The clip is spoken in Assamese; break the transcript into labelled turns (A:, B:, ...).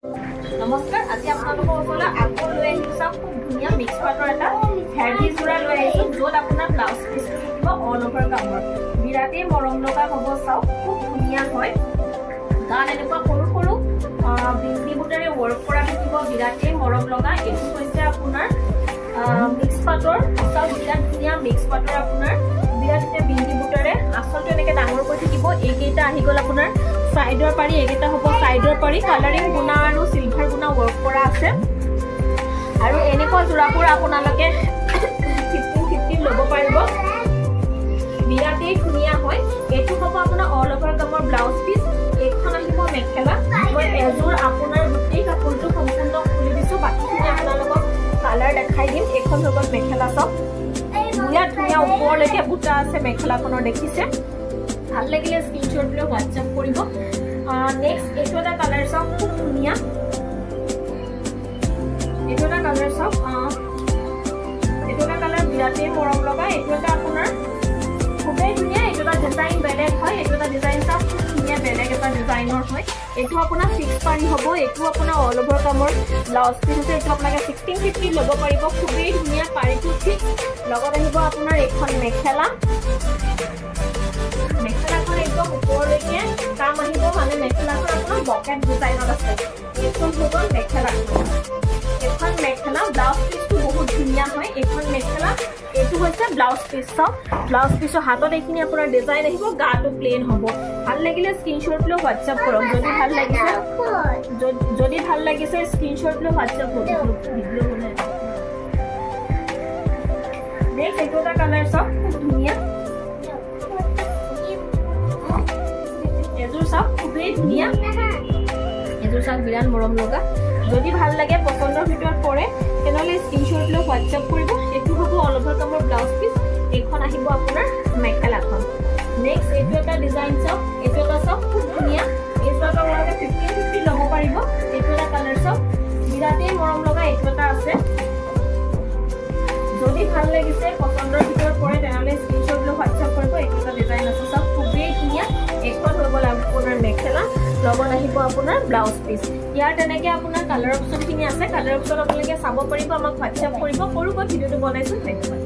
A: নমস্কাৰ, আজি আপোনালোকৰ ওচৰলৈ আকৌ লৈ আহিছোঁ খুব ধুনীয়া মিক্স পাটৰ এটা হেভি যোৰা লৈ আহিছোঁ, য'ত আপোনাৰ ব্লাউজ পিচটো থাকিব অল অভাৰ কামৰ। বিৰাটেই মৰম লগা হ'ব, চাওক খুব ধুনীয়া হয়। গাত এনেকুৱা সৰু সৰু বিন্দি বুটাৰে ৱৰ্ক কৰা থাকিব, বিৰাটেই মৰম লগা। এইটো হৈছে আপোনাৰ মিক্স পাটৰ, চাওক বিৰাট ধুনীয়া মিক্স পাটৰ আপোনাৰ বিৰাট ধুনীয়া বিন্দি বুটাৰে। আচলতে এনেকৈ ডাঙৰকৈ থাকিব। এইকেইটা আহি গ'ল আপোনাৰ সাইডৰ পাৰি, এইকেইটা হ'ব সাইডৰ পাৰি। কালাৰিং গুণা আৰু সিলভাৰ গুণা ৱৰ্ক কৰা আছে। আৰু এনেকুৱা যোৰাবোৰ আপোনালোকে 15 ল'ব পাৰিব, বিৰাটেই ধুনীয়া হয়। এইটো হ'ব আপোনাৰ অল অভাৰ কামৰ ব্লাউজ পিচ। এইখন আহিব মেখেলা। মই এযোৰ আপোনাৰ গোটেই কাপোৰটো সম্পূৰ্ণ খুলি দিছোঁ, বাকীখিনি আপোনালোকক কালাৰ দেখাই দিম। এইখন হৈ গ'ল মেখেলা, চাওক বিৰাট ধুনীয়া ওপৰলৈকে বুটা আছে মেখেলাখনৰ, দেখিছে? ভাল লাগিলে স্ক্ৰীনশ্বট লৈ হোৱাটছএপ কৰিব। নেক্সট এইটো এটা কালাৰ চাওক, খুব ধুনীয়া। এইটো এটা কালাৰ চাওক, এইটো এটা কালাৰ বিৰাটেই মৰম লগা। এইটো এটা আপোনাৰ খুবেই ধুনীয়া। এইটো এটা ডিজাইন বেলেগ হয়, এইটো এটা ডিজাইন চাওক খুব ধুনীয়া বেলেগ এটা ডিজাইনৰ হয়। এইটো আপোনাৰ 6 পাৰি হ'ব। এইটো আপোনাৰ অল অভাৰ কামৰ ব্লাউজ পিচ আছে। এইটো আপোনালোকে 1650 ল'ব পাৰিব, খুবেই ধুনীয়া। পাৰিটো ঠিক লগত আহিব আপোনাৰ এইখন মেখেলা। মেখেলাখন একদম ওপৰলৈকে কাম আহিব, মানে মেখেলাখন আপোনাৰ বকেট ডিজাইনত আছে। এইখন হৈ গ'ল মেখেলাখন। এইখন মেখেলা ব্লাউজ পিচটো বহুত ধুনীয়া হয়। এইখন মেখেলা, এইটো হৈছে ব্লাউজ পিচ। চাওক ব্লাউজ পিচৰ হাতত এইখিনি আপোনাৰ ডিজাইন আহিব, গাটো প্লেন হ'ব। ভাল লাগিলে স্ক্ৰীনশ্বট লৈ হোৱাটছএপ কৰক। যদি ভাল লাগিছে স্ক্ৰীনশ্বট লৈ হোৱাটছএপ কৰক। নেক্সট এইটো এটা কালাৰ চাওক, খুব ধুনীয়া। এযোৰ চাওক খুবেই ধুনীয়া। এযোৰ চাওক বিৰাট মৰম লগা। যদি ভাল লাগে পচন্দৰ ভিতৰত পৰে তেনেহ'লে স্ক্ৰীনশ্বট লৈ হোৱাটছএপ কৰিব। এইটো হ'ব অল অভাৰ কামৰ ব্লাউজ পিচ। এইখন আহিব আপোনাৰ মেখেলাখন। নেক্সট এইটো এটা ডিজাইন চাওক, এইটো এটা চাওক খুব ধুনীয়া। এইটো এটা আপোনালোকে 1550 ল'ব পাৰিব। এইটো এটা কালাৰ চাওক বিৰাটেই মৰম লগা। এইটো এটা আছে। যদি ভাল লাগিছে পচন্দৰ ভিতৰত পৰে তেনেহ'লে স্ক্ৰীনশ্বট লৈ হোৱাটছএপ কৰিব। এইটো এটা ডিজাইন আছে, চাওক খুবেই ধুনীয়া। এইখন হৈ গ'ল আপোনাৰ মেখেলা, লগত আহিব আপোনাৰ ব্লাউজ পিচ। ইয়াৰ তেনেকৈ আপোনাৰ কালাৰ অপশ্যনখিনি আছে। কালাৰ অপশ্যন আপোনালোকে চাব পাৰিব, আমাক হোৱাটছএপ কৰিব। সৰুকৈ ভিডিঅ'টো বনাইছোঁ। ধন্যবাদ।